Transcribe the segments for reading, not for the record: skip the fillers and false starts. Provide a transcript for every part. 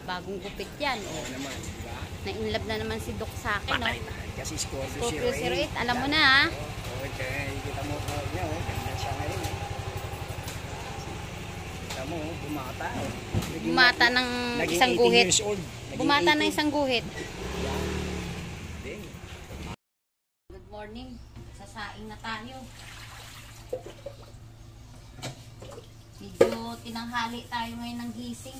Bagong gupit yan. Oo naman, diba? Na-inlove na naman si Doc sa akin, no? Patay na. Kasi Scorpio Scorpio 08. 08. Alam mo na, ha? Oo, kaya kita mo po niya, ganda siya ngayon. Kita mo, bumata. Bumata ng isang guhit. Years old. Bumata ng isang guhit. Then, Good morning. Sasaing na tayo. Medyo tinanghali tayo ngayon ng gising.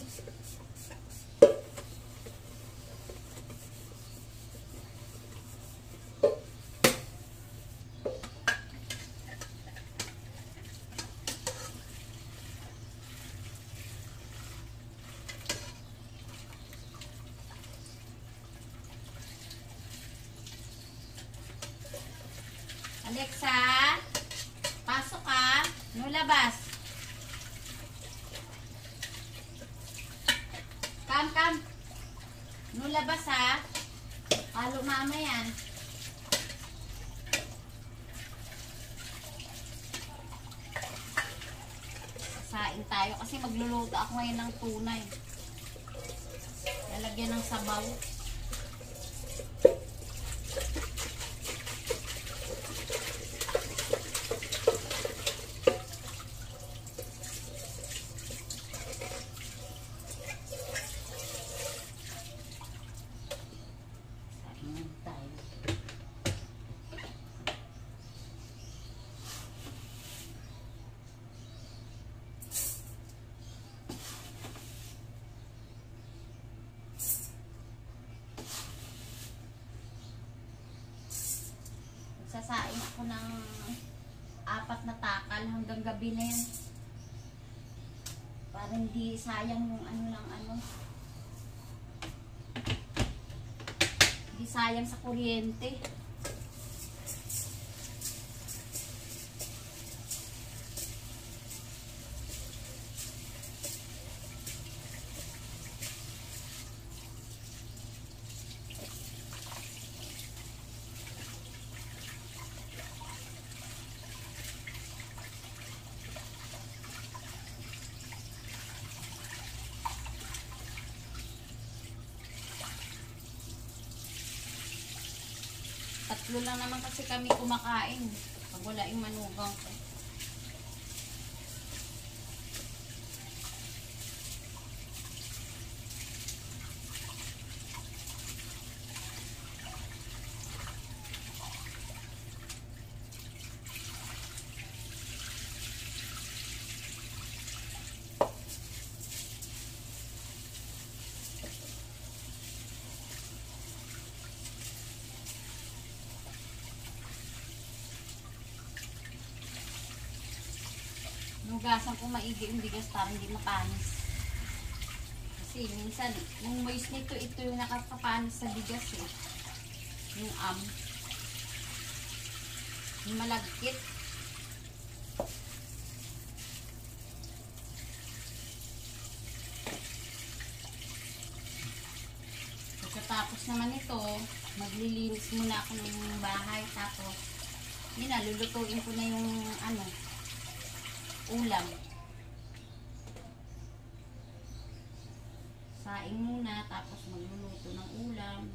Alexa, pasok ka. No labas. Come. No labas, ha. Halo mama yan. Sasain tayo kasi magluluto ako ngayon ng tunay. Lalagyan ng sabaw. Sasain ako ng 4 na takal hanggang gabi na yan. Para hindi sayang yung hindi sayang sa kuryente. Tatlo lang naman kasi kami kumakain. Pag wala yung manugang ko. Nugasan ko maigi yung bigas para hindi mapanis. Kasi minsan, yung moist nito, ito yung nakakapanis sa bigas eh. Yung yung malagkit. Pagkatapos naman ito, maglilinis muna ako ng bahay. Tapos, yun na, lulutuin ko na yung ulam. Saing muna, tapos magluluto ng ulam.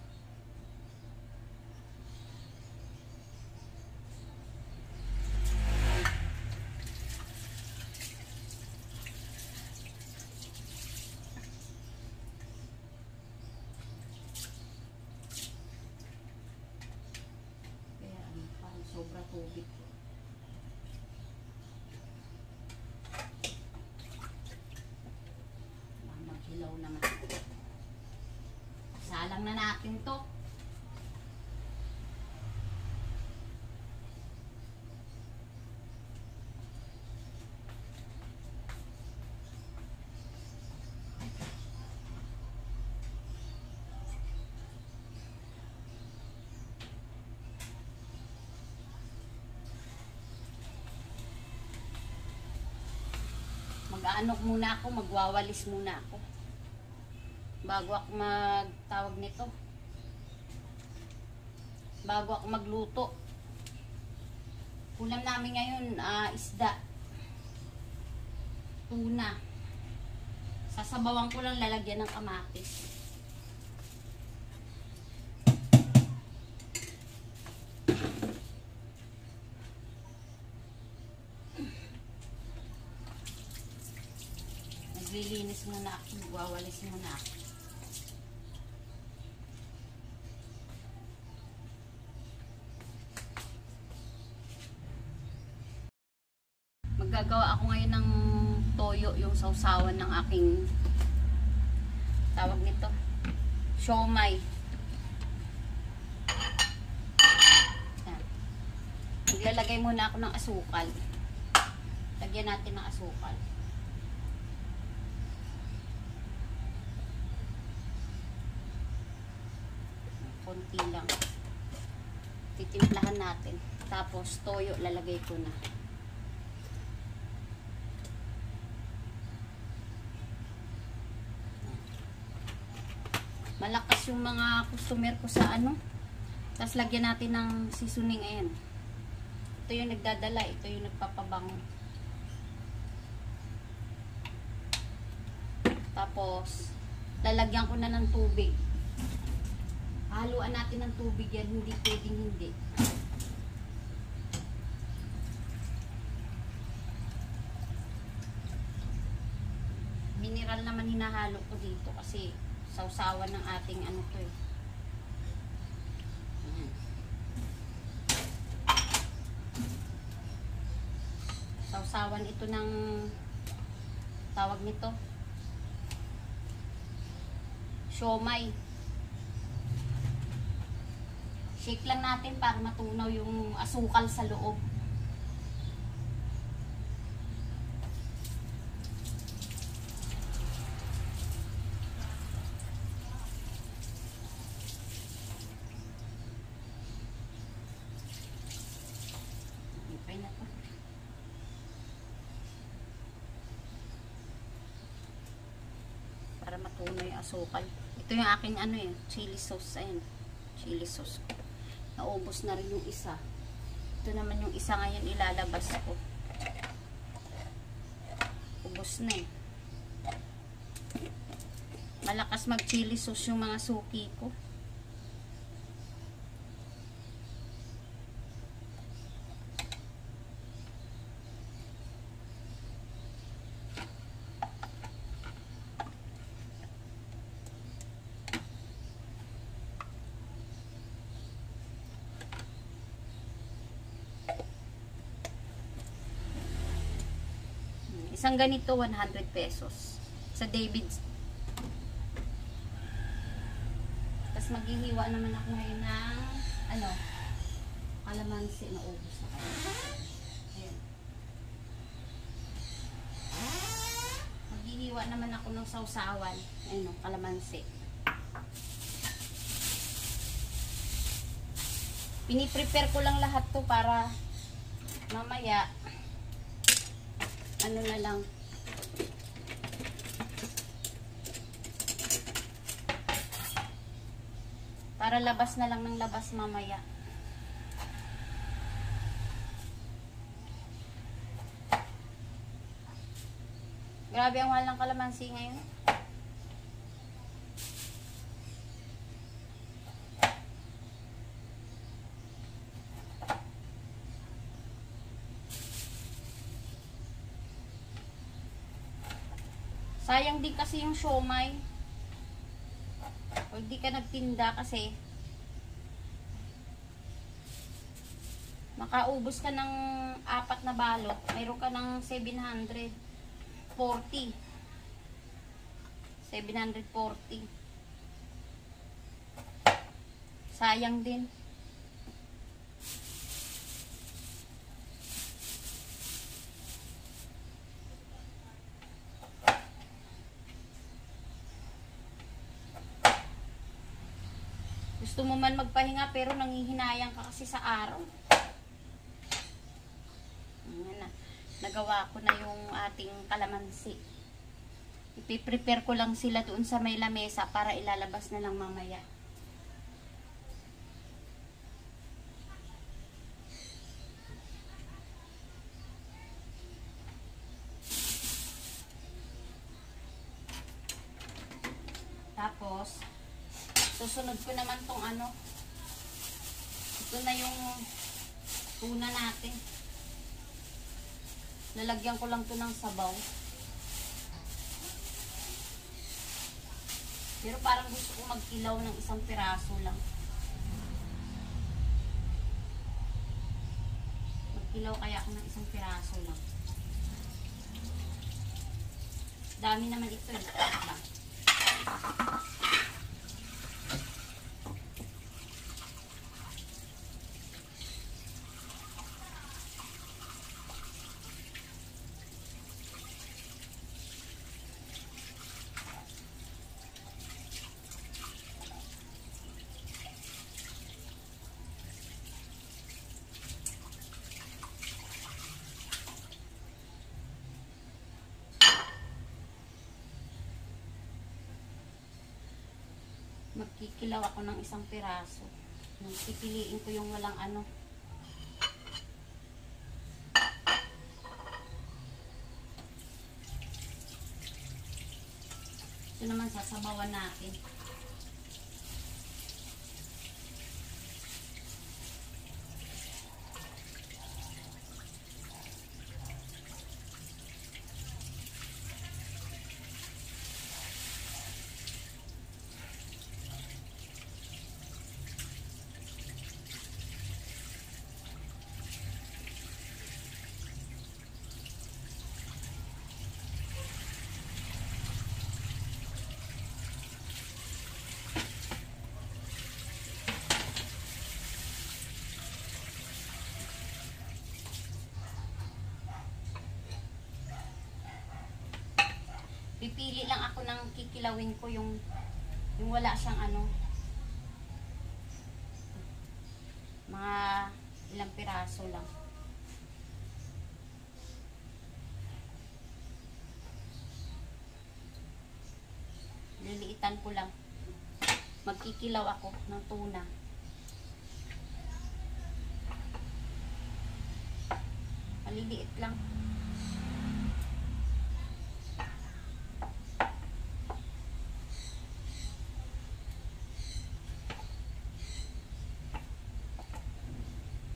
Kaya parang sobra tubig. Hilaw naman. Salang na natin to. Mag-aanok muna ako, magwawalis muna ako. Bago ako magtawag nito. Bago ako magluto. Ulam namin ngayon, isda. Tuna. Sasabawan ko lang, lalagyan ng kamatis. Naglilinis muna ako, wawalis muna ako. Maggagawa ako ngayon ng toyo, yung sausawan ng aking tawag nito, siomai. Yan. Maglalagay muna ako ng asukal. Lagyan natin ng asukal. Konti lang. Titimplahan natin. Tapos toyo lalagay ko na. Malakas yung mga customer ko sa ano. Tapos lagyan natin ng seasoning. Ayan. Ito yung nagdadala. Ito yung nagpapabango. Tapos lalagyan ko na ng tubig. Haluan natin ng tubig yan. Hindi pwedeng hindi. Mineral naman hinahalo ko dito kasi sausawan ng ating ano to eh. Ayan. Sausawan ito ng tawag nito siomai. Shake lang natin para matunaw yung asukal sa loob. Okay na to. Para matunaw yung asukal. Ito yung aking ano eh, chili sauce. Ayan, chili sauce ko. Naubos na rin yung isa. Ito naman yung isa ngayon ilalabas ko. Ubos na eh. Malakas mag chili sauce yung mga suki ko. Isang ganito, 100 pesos. Sa David's. Tapos maghihiwa naman ako ngayon ng, ano, kalamansi na ubos na kayo. Ayan. Maghihiwa naman ako ng sausawan. Ayan o, kalamansi. Piniprepare ko lang lahat to para mamaya ano na lang para labas na lang ng labas mamaya. Grabe ang mahal ng kalamansi ngayon. Sayang din kasi yung siomai. O hindi ka nagtinda kasi makaubos ka ng 4 na balot. Mayroon ka ng 740. 740. Sayang din. Gusto mo man magpahinga pero nangihinayang ka kasi sa araw. Ayan na. Nagawa ko na yung ating kalamansi. Ipiprepare ko lang sila doon sa may lamesa para ilalabas na lang mamaya. sauce. Susunod ko naman tong ano. Ito na yung tuna natin. Lalagyan ko lang to ng sabaw. Pero parang gusto ko magkilaw ng isang piraso lang. Magkilaw kaya ako ng isang piraso lang. Dami naman ito eh. Magkikilaw ako ng isang piraso. Pipiliin ko yung walang ano. Ito naman sasabawan natin. Pipili lang ako ng kikilawin ko yung wala siyang ano, mga ilang piraso lang. Liliitan ko lang. Magkikilaw ako ng tuna. Maliliit lang.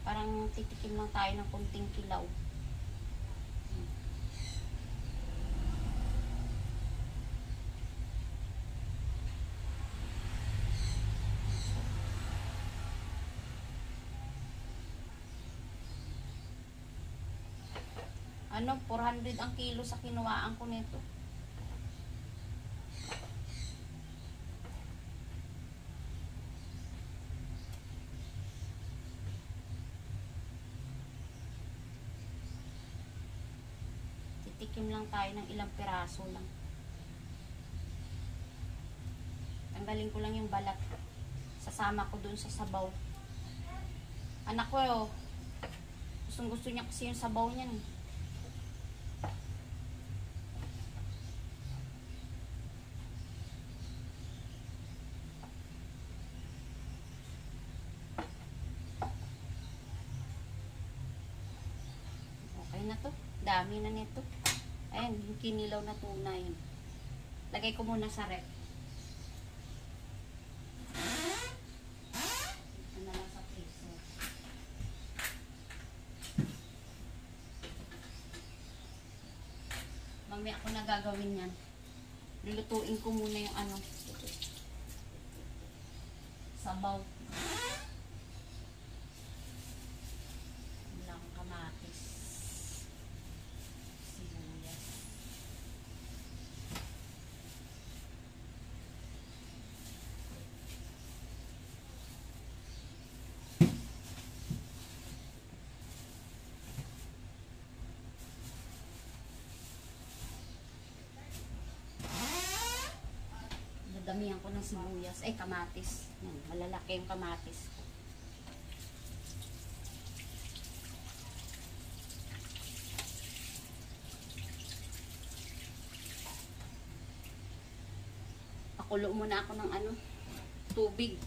Parang titikim lang tayo ng kunting kilaw. Ano, 400 ang kilo sa kinuhaan ko nito. Tikim lang tayo ng ilang piraso lang. Tanggalin ko lang yung balat. Sasama ko dun sa sabaw. Anak ko, oh, gustong gusto niya kasi yung sabaw niyan. Okay na to. Dami na nito. Ayan, yung kinilaw na tuna yun. Lagay ko muna sa rep. Ito na lang sa freezer. Mamaya ako na gagawin yan. Lulutuin ko muna yung ano. Sabaw. Wala akong kamatis. Damihan ko ng sibuyas. Ay, kamatis. Yan, malalaki yung kamatis. Pakulo muna ako ng ano, tubig.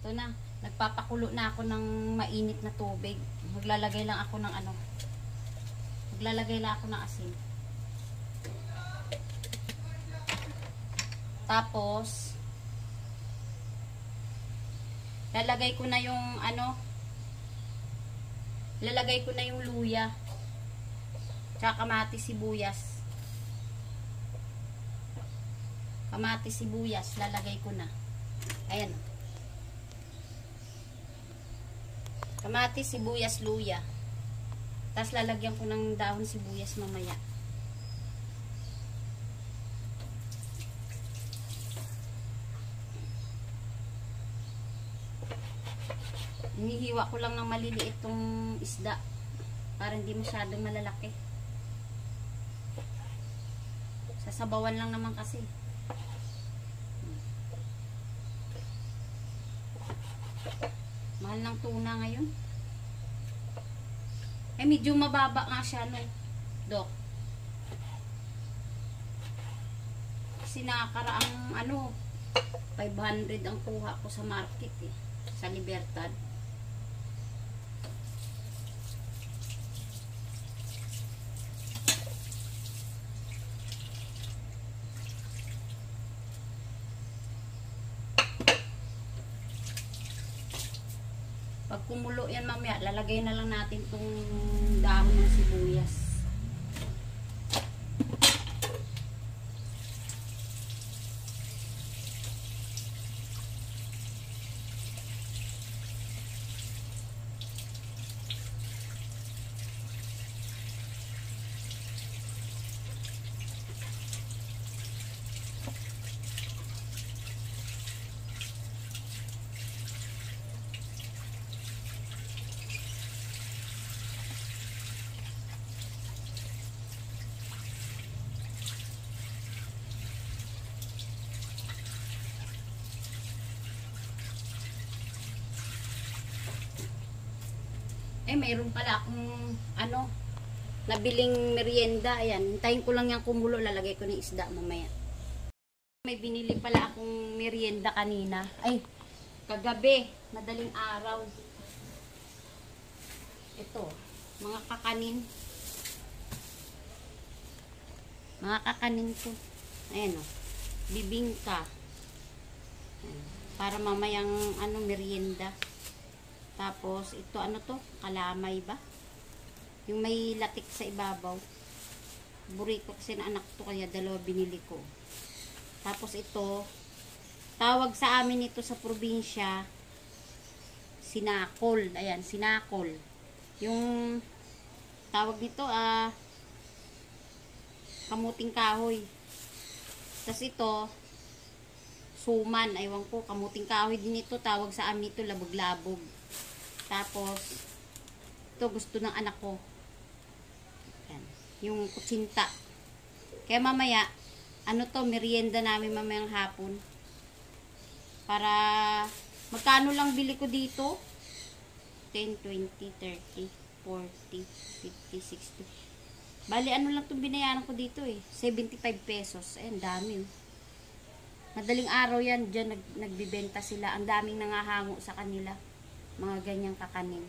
Ito na. Nagpapakulo na ako ng mainit na tubig. Maglalagay lang ako ng ano. Maglalagay lang ako ng asin. Tapos, lalagay ko na yung ano, lalagay ko na yung luya. Tsaka kamatis, sibuyas. Kamatis, sibuyas, lalagay ko na. Ayan. Kamatis, sibuyas, luya. Tapos lalagyan ko ng dahon sibuyas mamaya. Hinihiwa ko lang ng maliliit tong isda para hindi masyadong malalaki. Sasabawan lang naman kasi. Mahal ng tuna ngayon. Eh, medyo mababa nga siya, no, Dok. Kasi nakakaraang, ano, 500 ang kuha ko sa market, eh. Sa Libertad. Pag kumulo yan mamaya, lalagay na lang natin itong dahon ng sibuyas. Eh, mayroon pala akong, ano, nabiling merienda. Ayan, hintayin ko lang yung kumulo. Lalagay ko ng isda mamaya. May binili pala akong merienda kanina. Ay, kagabi. Madaling araw. Ito, mga kakanin. Mga kakanin ko. Ayan, o. Bibingka. Ayan, para mamayang, ano, merienda. Tapos, ito ano to? Kalamay ba? Yung may latik sa ibabaw. Burrito kasi na anak to, kaya dalawa binili ko. Tapos ito, tawag sa amin ito sa probinsya, sinakol. Ayan, sinakol. Yung tawag nito, kamuting kahoy. Tapos ito, suman. Aywan ko, kamuting kahoy din ito. Tawag sa amin ito, labog-labog. Tapos, ito gusto ng anak ko. Yan. Yung kutsinta. Kaya mamaya, ano to, merienda namin mamayang hapon. Para, magkano lang bili ko dito? 10, 20, 30, 40, 50, 60. Bali, ano lang itong binayaran ko dito eh. 75 pesos. Ayan, dami. Madaling araw yan, dyan nagbibenta sila. Ang daming nangahango sa kanila. Mga ganyang kakanin.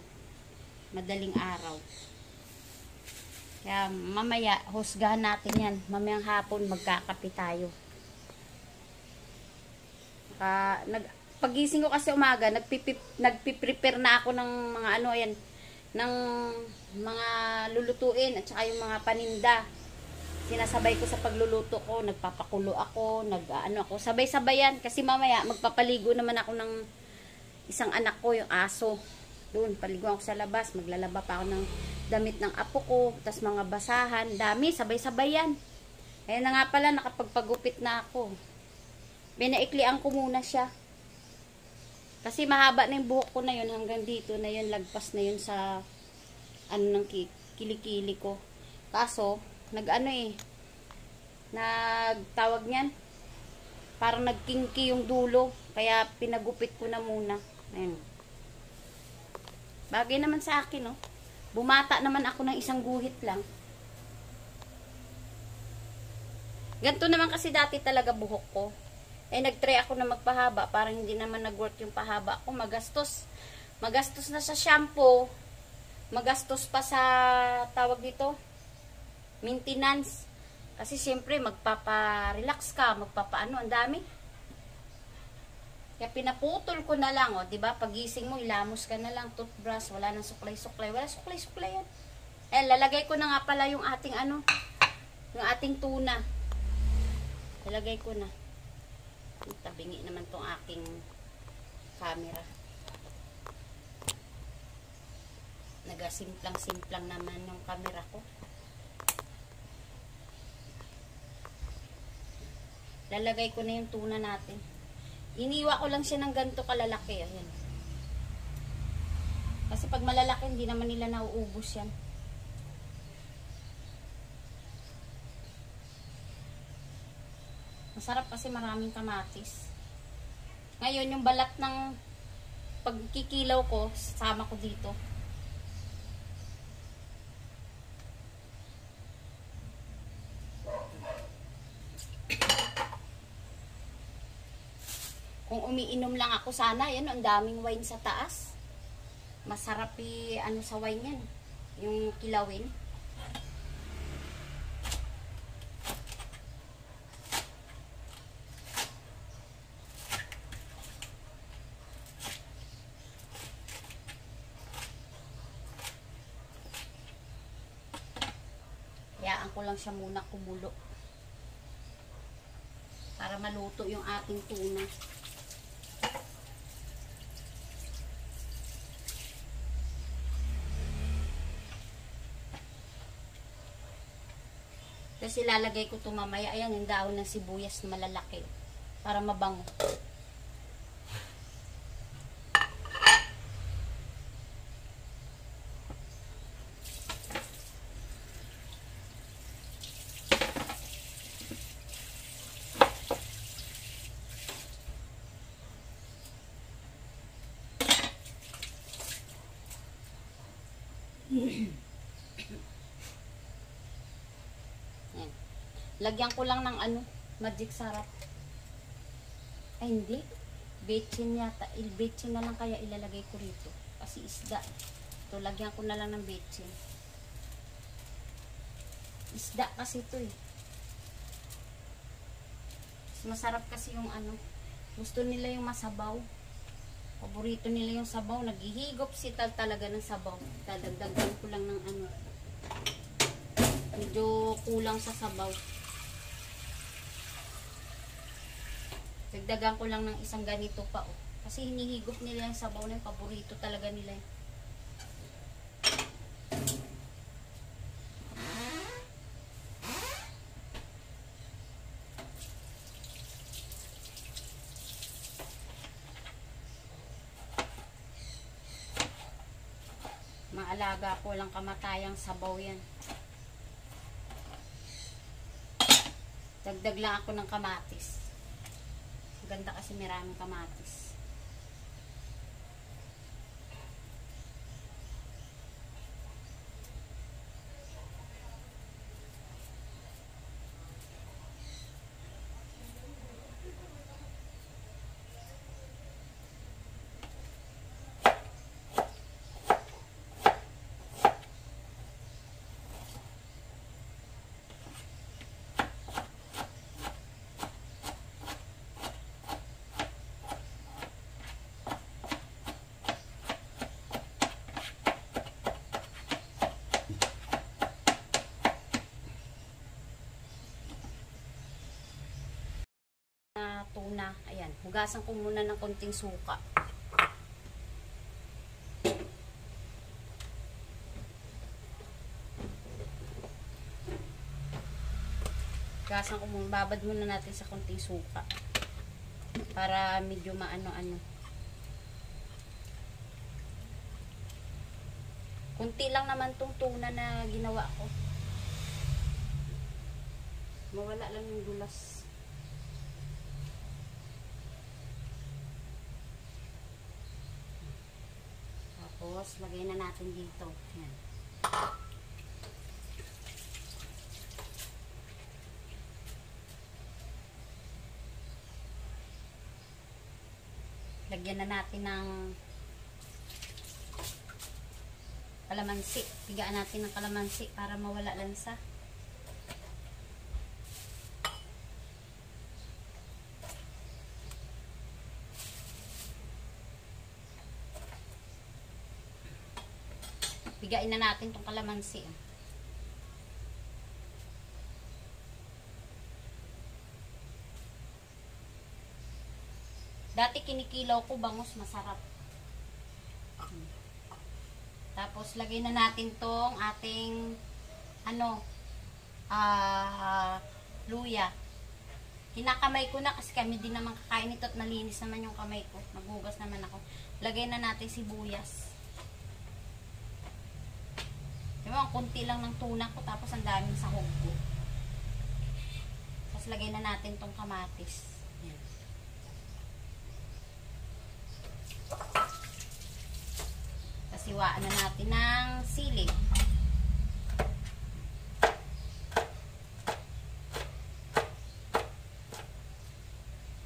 Madaling araw. Kaya mamaya, husgahan natin yan. Mamayang hapon, magkakape tayo. Pagising ko kasi umaga, nagpiprepare na ako ng mga ano, ayan, ng mga lulutuin at saka yung mga paninda. Sinasabay ko sa pagluluto ko, nagpapakulo ako, ano ako, sabay-sabay yan. Kasi mamaya, magpapaligo naman ako ng isang anak ko, yung aso. Doon, paliguan ako sa labas. Maglalaba pa ako ng damit ng apo ko. Tapos mga basahan. Dami, sabay-sabay yan. Ayan na nga pala, nakapagpagupit na ako. Binaiklian ko muna siya. Kasi mahaba na yung buhok ko na yun. Hanggang dito na yun. Lagpas na yun sa ano ng kilikili ko. Kaso, nagtawag niyan. Parang nagkinki yung dulo. Kaya pinagupit ko na muna. Ayan. Bagay naman sa akin, no? Bumata naman ako ng isang guhit lang. Ganito naman kasi dati talaga buhok ko. Eh, nag-try ako na magpahaba. Parang hindi naman nag-work yung pahaba ko. Magastos. Magastos na sa shampoo. Magastos pa sa, tawag dito, maintenance. Kasi siyempre, magpapa-relax ka. Magpapa-ano, ang dami. Kaya pinaputol ko na lang, o. Diba? Pagising mo, ilamos ka na lang. Toothbrush. Wala nang suklay-suklay. Wala suklay-suklay yan. Eh, lalagay ko na nga pala yung ating ano, yung ating tuna. Lalagay ko na. Tabingi naman tong aking camera. Nagasimplang-simplang naman yung camera ko. Lalagay ko na yung tuna natin. Iniwa ko lang siya ng ganito kalalaki. Ayan. Kasi pag malalaki, hindi naman nila nauubos yan. Masarap kasi maraming kamatis. Ngayon, yung balat ng pagkikilaw ko, sama ko dito. Kung umiinom lang ako sana, yan, ang daming wine sa taas. Masarap ano sa wine yan. Yung kilawin. Hayaan ko lang siya muna kumulo. Para maluto yung ating tuna. Kasi lalagay ko ito mamaya. Ayan, yung daon ng sibuyas na malalaki. Para mabango. Lagyan ko lang ng ano, magic sarap. Ay, hindi. Betchin yata. Betchin na lang kaya ilalagay ko rito. Kasi isda. Ito, lagyan ko na lang ng betchin. Isda kasi ito eh. Masarap kasi yung ano. Gusto nila yung masabaw. Paborito nila yung sabaw. Naghihigop sila talaga ng sabaw. Dadagdagan ko lang ng ano. Medyo kulang sa sabaw. Dagdagan ko lang ng isang ganito pa, oh. Kasi hinihigop nila yung sabaw na yung paborito talaga nila. Maalaga ko lang kamatayang sabaw yan. Dagdag lang ako ng kamatis. Ganda kasi maraming kamatis. Tuna. Ayan. Hugasan ko muna ng konting suka. Hugasan ko muna. Babad muna natin sa konting suka. Para medyo maano-ano. Kunti lang naman tong tuna na ginawa ko. Mawala lang yung dulas. Tapos, lagay na natin dito. Yan. Lagyan na natin ng kalamansi. Pigaan natin ng kalamansi para mawala lansa. Pigain na natin tong kalamansi. Dati kinikilaw ko, bangus, masarap. Tapos lagay na natin tong ating luya. Kinakamay ko na kasi kami din naman kakain ito at malinis naman yung kamay ko. Maghugas naman ako. Lagay na natin sibuyas. Diba, ang kunti lang ng tuna ko tapos ang daming sahog ko. Tapos lagay na natin tong kamatis. Yan. Tapos iwaan na natin ng sili.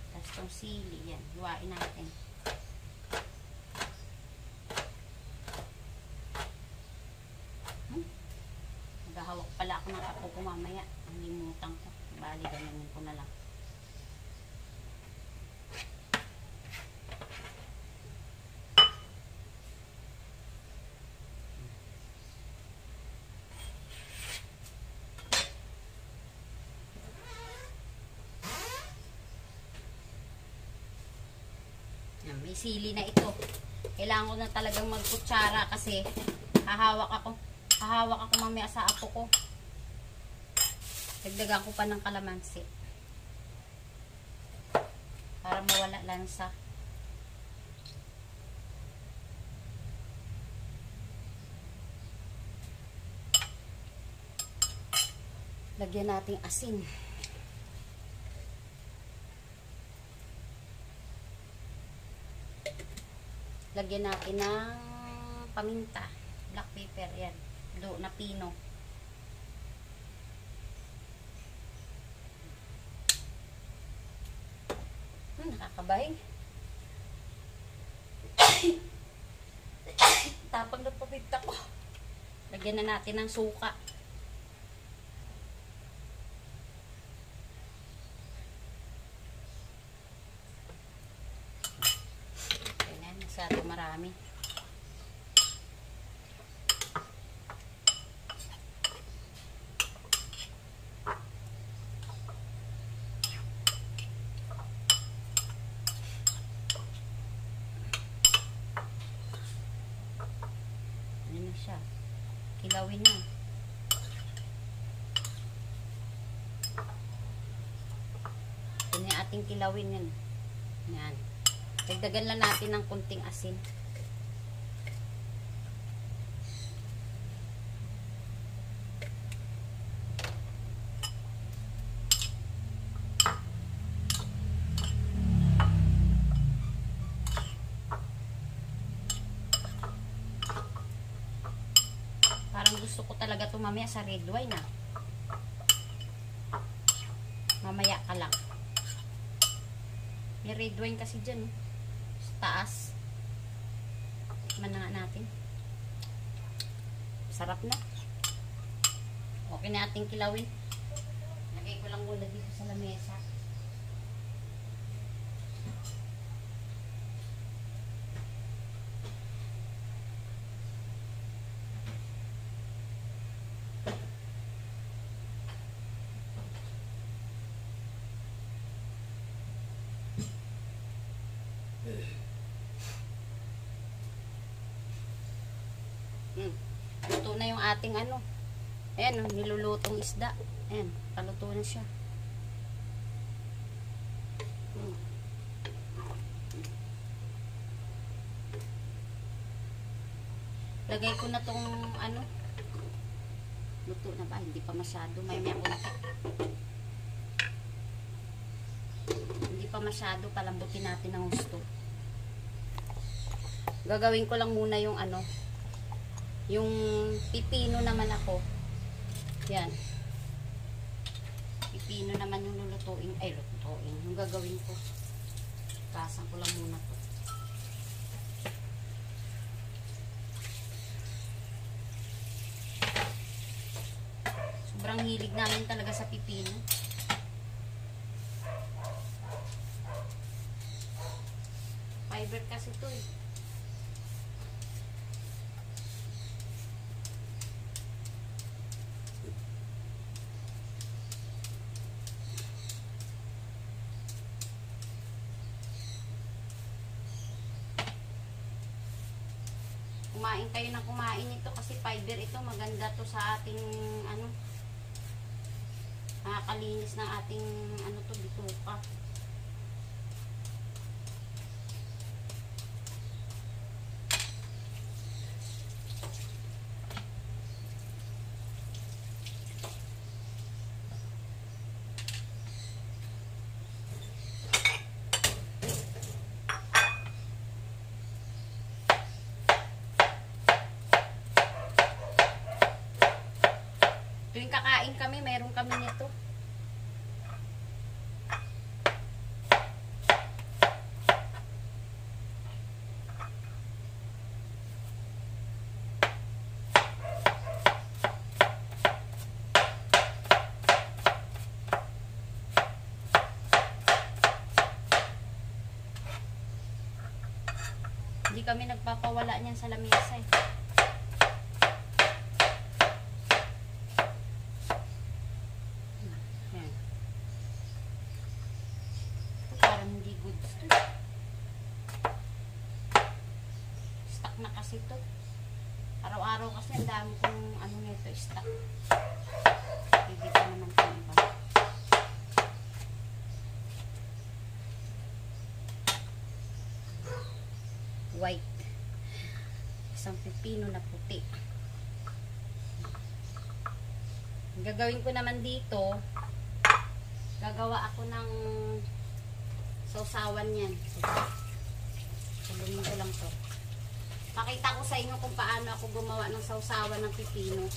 Tapos tong sili, yan. Iwain natin. Maghahawak pala ako ng kapo ko mamaya. Ang limutan ko. Bali, ganyan ko na lang. Yan, may sili na ito. Kailangan ko na talagang magkutsara kasi hahawak ako mamaya sa apo ko. Dagdagan ko pa ng kalamansi para mawala lansa. Lagyan natin asin. Lagyan natin ng paminta, black pepper, yan. Na pino. Nakakabahin. Tapang na paminta ko. Lagyan na natin ng suka. Ganyan, masyado marami. Siya. Kilawin na. Ito na ating kilawin yan. Yan. Dagdagan lang natin ng kunting asin. Gusto ko talaga ito mamaya sa red wine mamaya ka lang. May red wine kasi dyan sa taas. Tikman na nga natin. Sarap na. Okay na ating kilawin. Lagay ko lang muna dito sa lamesa. Luto na yung ating ayan, nilulutong isda. Ayan, paluto na siya. Lagay ko na tong luto na ba? Hindi pa masyado, may konti. Hindi pa masyado, palambutin natin ng gusto. Gagawin ko lang muna yung yung pipino naman ako. Yan. Pipino naman yung lulutuin. Ay, lutuin. Yung gagawin ko. Pasan ko lang muna to. Hilig namin talaga sa pipino. Fiber kasi ito eh. Kumain kayo ng kumain ito kasi fiber ito. Maganda to sa ating ano, nakakalinis ng ating ano to, bituka. Tuwing kakain kami, meron kami nito. Hindi kami nagpapawala niyan sa lamesa eh. Stuck na kasi ito. Araw-araw kasi ang dami kong ano nito, stuck. Hindi pa naman itong iba. White. Isang pipino na puti. Ang gagawin ko naman dito, gagawa ako ng sausawan yan. Salumin ko lang to. Pakita ko sa inyo kung paano ako gumawa ng sausawan ng pipino.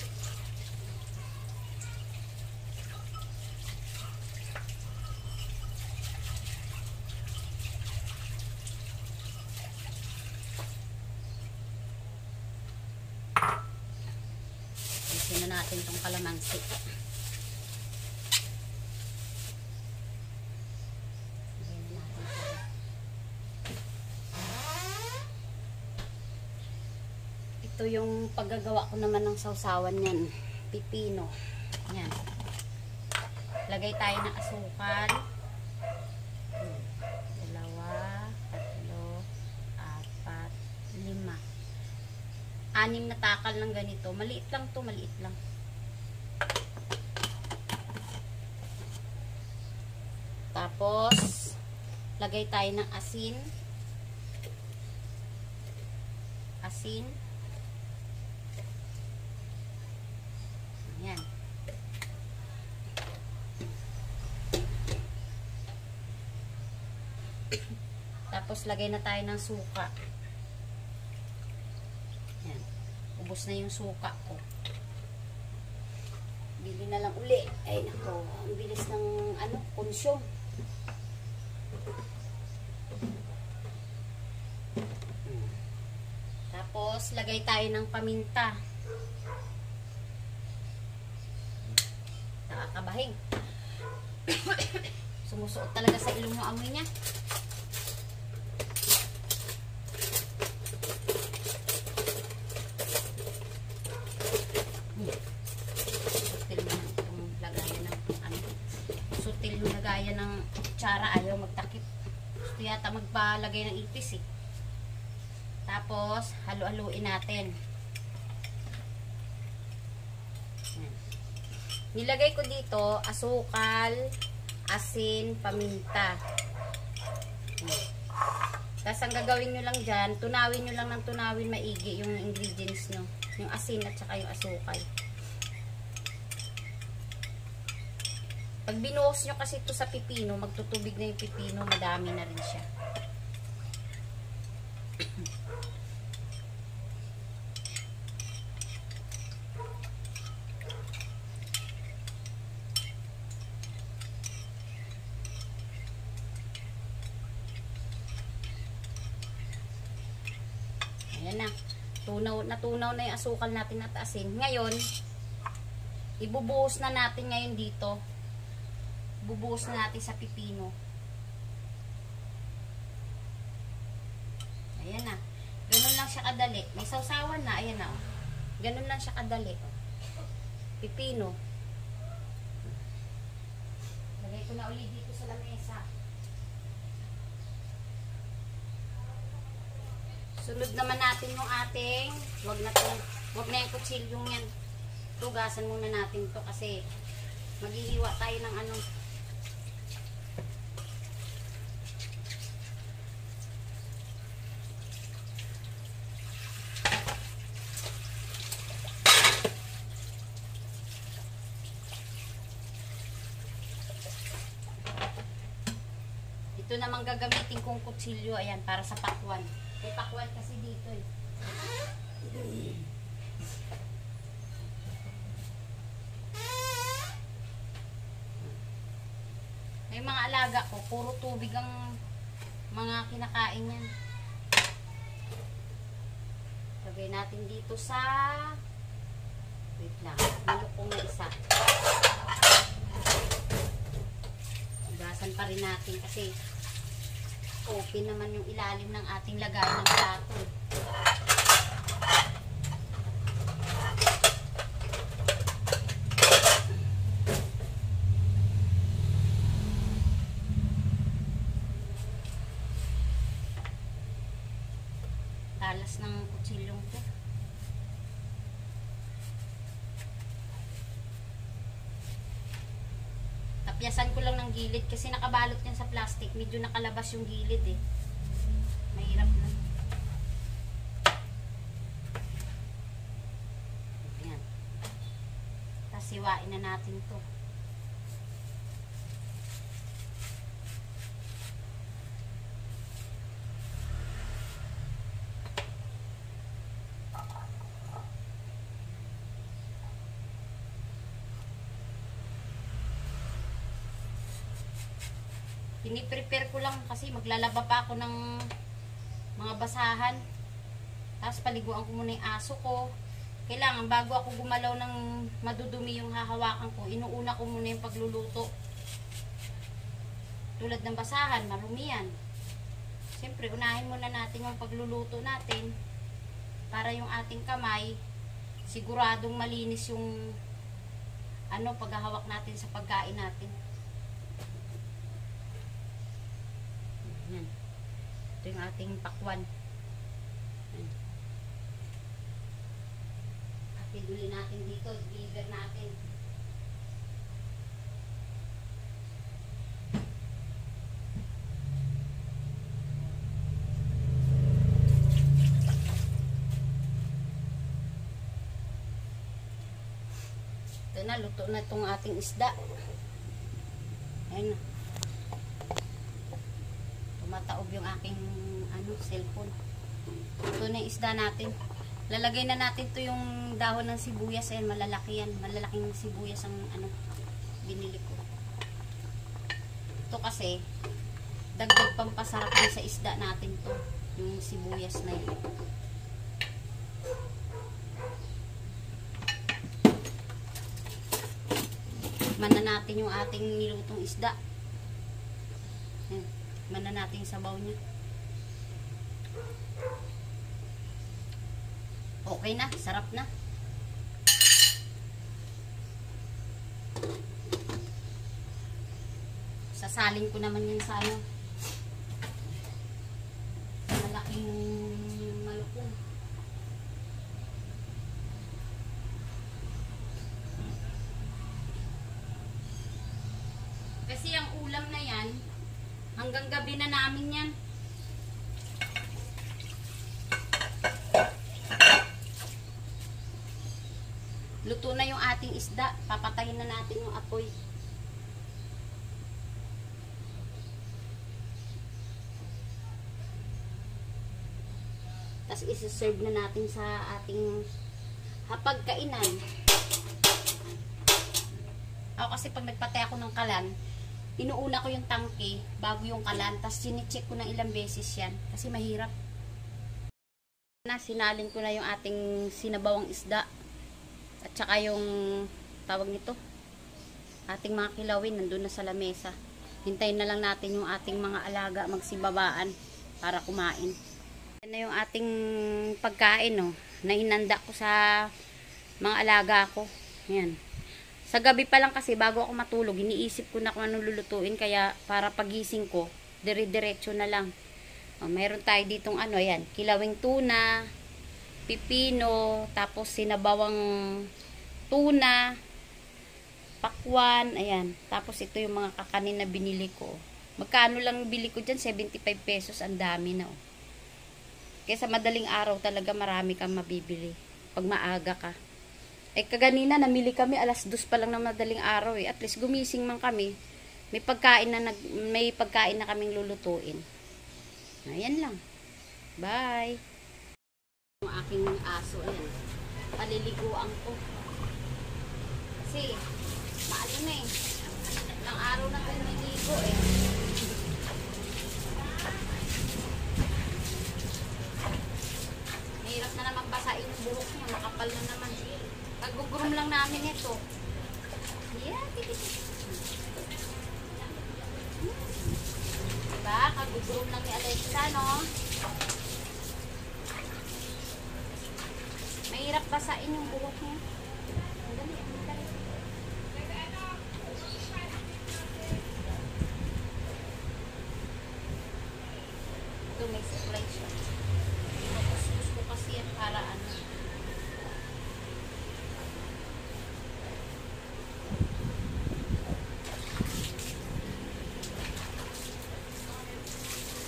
Isin na natin tong kalamansi. Ito yung paggagawa ko naman ng sausawan yan. Pipino. Yan. Lagay tayo ng asukal. 2, 3, 4, 5. 6 na takal ng ganito. Maliit lang to, maliit lang. Tapos, lagay tayo ng asin. Asin. Ayan. Tapos, lagay na tayo ng suka. Ayan. Ubos na yung suka ko. Bili na lang uli. Ay, nako. Ang bilis ng, ano, konsyum. Tapos, lagay tayo ng paminta. Nakakabahing. Sumusuot talaga sa ilong yung amoy niya. Sutil na yung lagayan ng ano. Sutil yung lagayan ng kutsara. Ayaw magtakip. Gusto yata magpalagay ng ipis eh. Tapos, halu-haluin natin. Nilagay ko dito, asukal, asin, paminta. Tapos, ang gagawin nyo lang dyan, tunawin nyo lang ng tunawin maigi yung ingredients nyo. Yung asin at saka yung asukal. Pag binuhos nyo kasi ito sa pipino, magtutubig na yung pipino, madami na rin siya. Ayan na. Natunaw na yung asukal natin at asin. Ngayon, Ibubuhos na natin ngayon dito. Bubuhos na natin sa pipino. Ayan na. Ganun lang siya kadali. May sausawan na. Ayan na. Ganun lang siya kadali. Pipino. Lagay ko na ulit dito sa lamesa. Sunod naman natin yung ating, wag na yung kutsilyong yan. Tugasan muna natin to kasi maghihiwa tayo ng ano. Ito namang gagamitin kong kutsilyo, ayan, para sa pakwan. May pakwan kasi dito eh. May mga alaga ko, puro tubig ang mga kinakain yan. Lagay natin dito sa, wait lang, malukong na isa. Ugasan pa rin natin kasi open naman yung ilalim ng ating lagay ng plato. Talas ng kutsilyong to. Tapyasan ko lang ng gilid kasi nakabalot yan sa plastic. Medyo nakalabas yung gilid eh. Mahirap na. Ayan. Tapos siwain na natin to. Piniprepare ko lang kasi maglalaba pa ako ng mga basahan. Tapos paliguan ko muna yung aso ko. Kailangan bago ako gumalaw ng madudumi yung hahawakan ko, inuuna ko muna yung pagluluto. Tulad ng basahan, marumi yan. Siyempre, unahin muna natin yung pagluluto natin para yung ating kamay siguradong malinis yung paghahawak natin sa pagkain natin. Yan. Ito yung ating pakwan. At piduli natin dito, deliver natin. Ito na, luto na itong ating isda. Ayan na. Mataob yung aking cellphone. Ito na yung isda natin. Lalagay na natin to yung dahon ng sibuyas. Ayan, malalaki yan. Malalaking sibuyas ang binili ko. Ito kasi dagdag pampasarap din sa isda natin to. Yung sibuyas na yun. Mana natin yung ating nilutong isda. Ayan. Mana natin yung sabaw niya. Okay na, sarap na. Sasalin ko naman yun sa malaking malukong. Kasi ang ulam na yan, hanggang gabi na namin yan. Luto na yung ating isda. Papatayin na natin yung apoy. Tapos isa-serve na natin sa ating hapagkainan. Ako kasi pag nagpatay ako ng kalan, inuuna ko yung tangke bago yung kalan. Tapos sinicheck ko ng ilang beses yan. Kasi mahirap. Sinalin ko na yung ating sinabawang isda. At saka yung tawag nito, ating mga kilawin nandun na sa lamesa. Hintayin na lang natin yung ating mga alaga magsibabaan para kumain. Yan na yung ating pagkain, no, na hinanda ko sa mga alaga ko. Yan. Sa gabi pa lang kasi bago ako matulog, iniisip ko na kung anong lulutuin, kaya para pagising ko, dire-diretso na lang. Mayroon tayo ditong ano, yan, kilawing tuna, pipino, tapos sinabawang tuna, pakwan, ayan. Tapos ito yung mga kakanin na binili ko. Magkano lang bili ko dyan? 75 pesos, ang dami na. Kaya sa madaling araw talaga marami kang mabibili. Pag maaga ka. Kaganina namili kami alas 2 pa lang ng madaling araw eh. At least gumising man kami. May pagkain na kaming lulutuin. Ayan lang. Bye. Yung aking aso, ayan. Paliliguan ko. Kasi, maano na eh. Ilang araw na kayo niligo eh. Mahirap na naman basain yung buhok niya. Makapal na naman. Pag-groom lang namin ito. Yeah, diba? Kag-groom lang ni Alexa, no? Mahirap basain yung buhok niya. Ang dali, ang dali. Ito may supply siya. Gusto ko kasi yan para ano.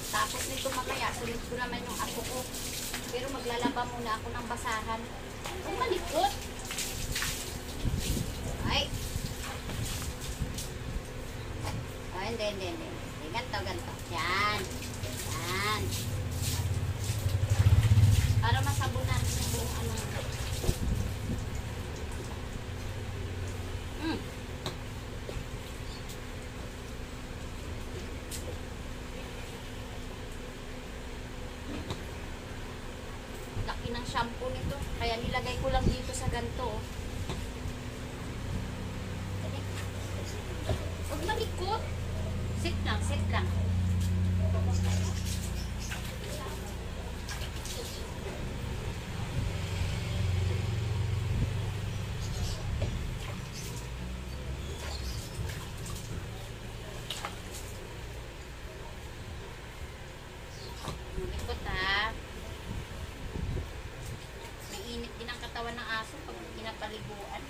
Tapos nito mamaya, sunod ko naman yung apo ko. Pero maglalaba muna ako ng basahan. Kung malikot. Ay. Ay, hindi. Ganto. Yan. Yan. Para masabunan yung buong ano. Laki ng shampoo nito. Kaya nilagay ko lang dito sa ganito. Huwag malikot. Sit lang. Malikot ha. Mainit din ang katawan ng aso pag pinapaliguan.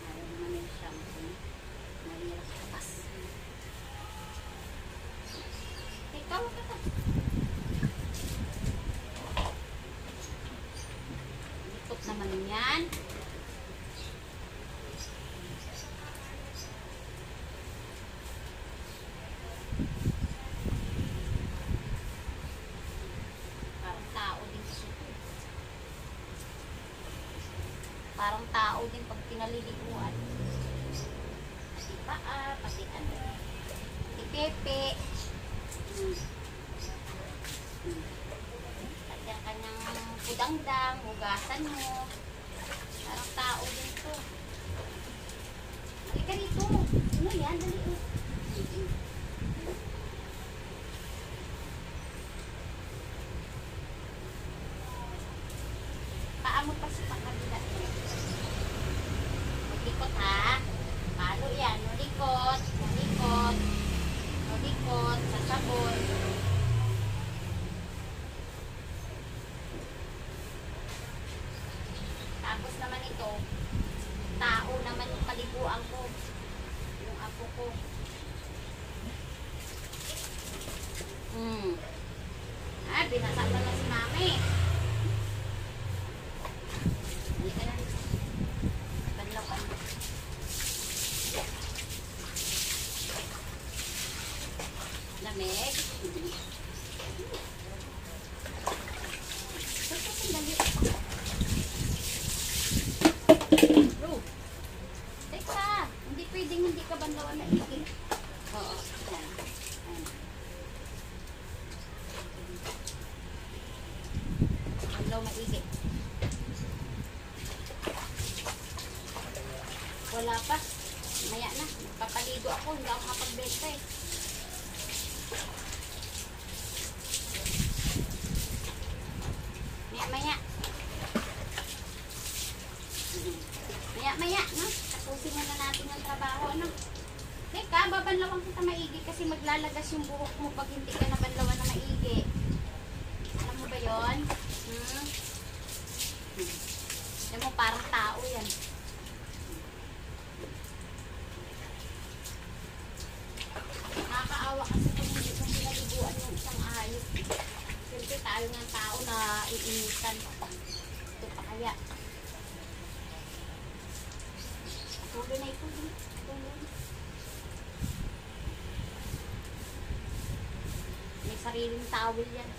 Ayaw naman yung shampoo. Mahirap kapas. Ikaw ka ta. Likot naman yan. Parang tao din pag pinaliliguan. Pati paa, pati ano. Pati pepe. Pati ang kanyang pudangdang, hugasan mo. Parang tao din to. Halika dito. Ano yan? Dali. Paa mo pa sa pangkabila. Malikot ha. Paano yan? Malikot. Sa sabon. Tapos naman ito, tao naman yung paliguan ko. Yung apo ko. Binasa na lang si mami. Halika na. Banlaw ka na. Lamig. Bro, teka, hindi pwedeng hindi ka banlawan na ako, hindi ako makapagbenta eh. Maya-maya. Maya-maya, no? Tapusin na natin ang trabaho, ano? Teka, babanlawan kita maigi kasi maglalagas yung buhok mo pag hindi ka nabanlawan na maigi. Alam mo ba yun? Alam mo, parang tao yan. Nakakaawa kasi kung hindi mo pinaliguan yung isang ayos. Siyempre tayo ng tao na iinitan. Ito pa kaya. Tuloy na ito. May sariling towel yan.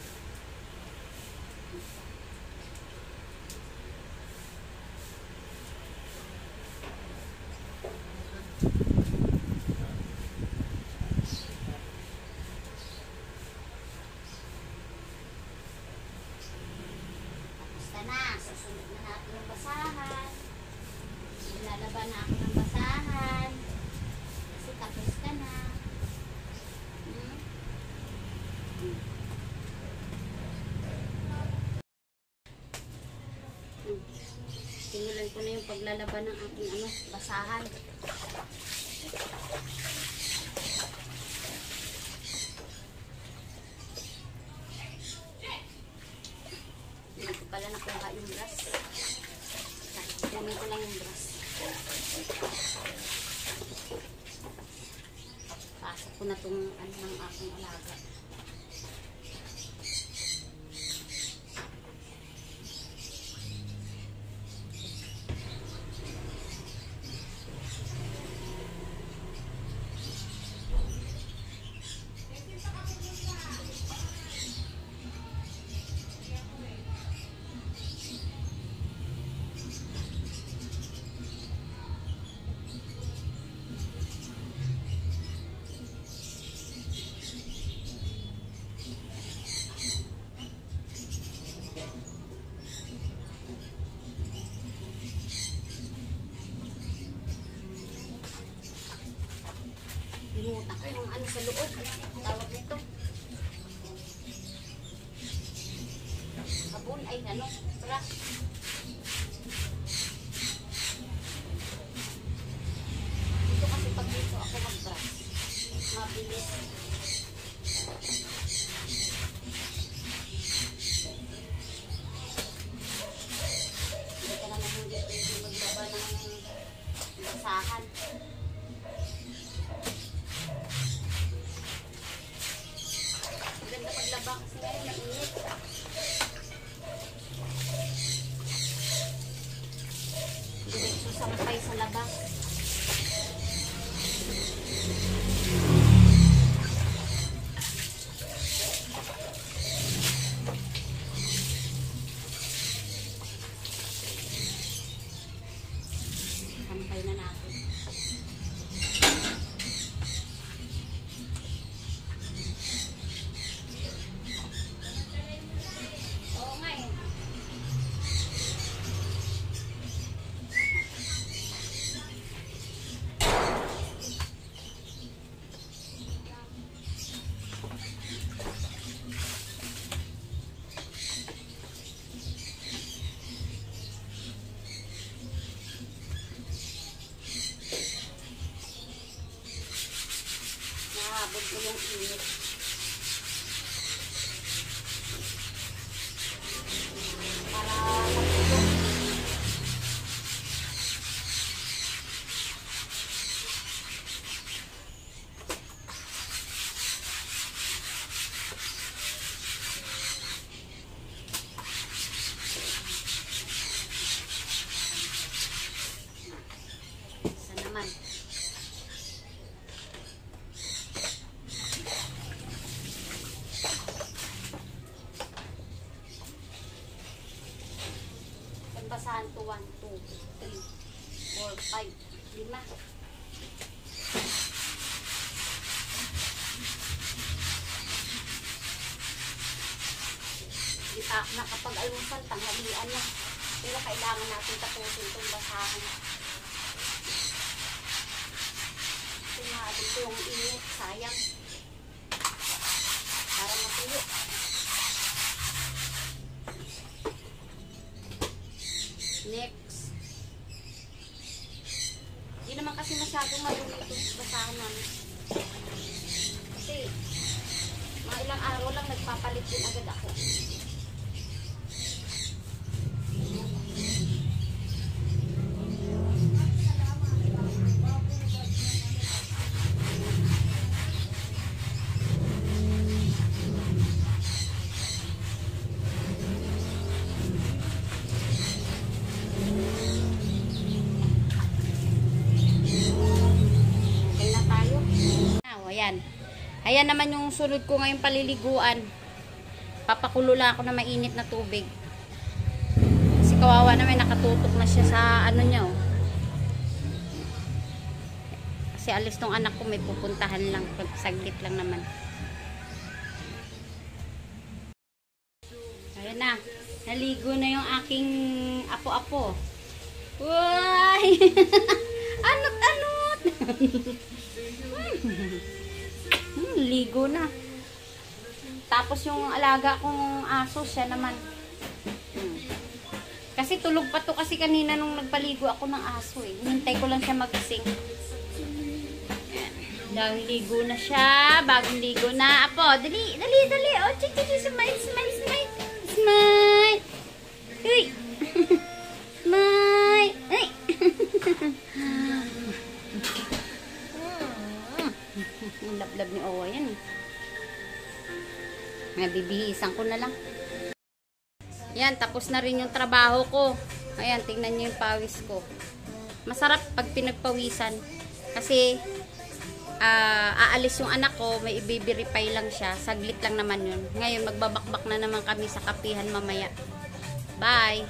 Susunod na natin yung basahan. Lalaban na ako ng basahan. Kasi tapos ka na. Simulan ko na yung paglalaban ng aking basahan. Hindi ko pala nakuha yung brush. Kunin ko lang yung brush. Pasok ko na itong ng aking alaga. Limutan ko yung sa loob. Tawag nito. Sabon ay brush. Dito kasi pag dito ako mag-brush, mabilis. Hindi ka naman hindi magbaba ng basahan. Maganda paglaba kasi ngayon mainit. Diretso sampay sa labas. Sampay na natin. Nahabol ko yung init. Para matulog. Isa naman. Basahan to 1, 2, 3, 4, 5, 5. Itak na kapag almusal, tanghalian na. Pero kailangan natin tapusin itong basahan. Ito Itatapon ko yung init. Sayang. Para matuyo. Next. Hindi naman kasi masyadong marumi ito. Basahan namin. Kasi, mga ilang araw lang nagpapalit din agad ako. Ayan. Ayan naman yung sunod ko ngayong paliliguan. Papakulo lang ako na mainit na tubig. Kasi kawawa naman, nakatutok na siya sa ano niya. Oh. Kasi alis tong anak ko, may pupuntahan lang. Saglit lang naman. Ayan na. Naligo na yung aking apo-apo. Uy! Anot-anot! Ligo na. Tapos yung alaga kong aso, siya naman. Kasi tulog pa to kasi kanina nung nagpaligo ako ng aso eh. Hinintay ko lang siya magising. Dahil ligo na siya. Bagong ligo na. Apo, dali, dali, dali. Oh, chichi, smile, smile, smile. Smile. Uy. Smile. Uy. Ang lablab ni Owa yan eh. Nabibihisan ko na lang. Yan, tapos na rin yung trabaho ko. Ayan, tingnan nyo yung pawis ko. Masarap pag pinagpawisan. Kasi, aalis yung anak ko, may i-verify lang siya. Saglit lang naman yun. Ngayon, magbabakbak na naman kami sa kapihan mamaya. Bye!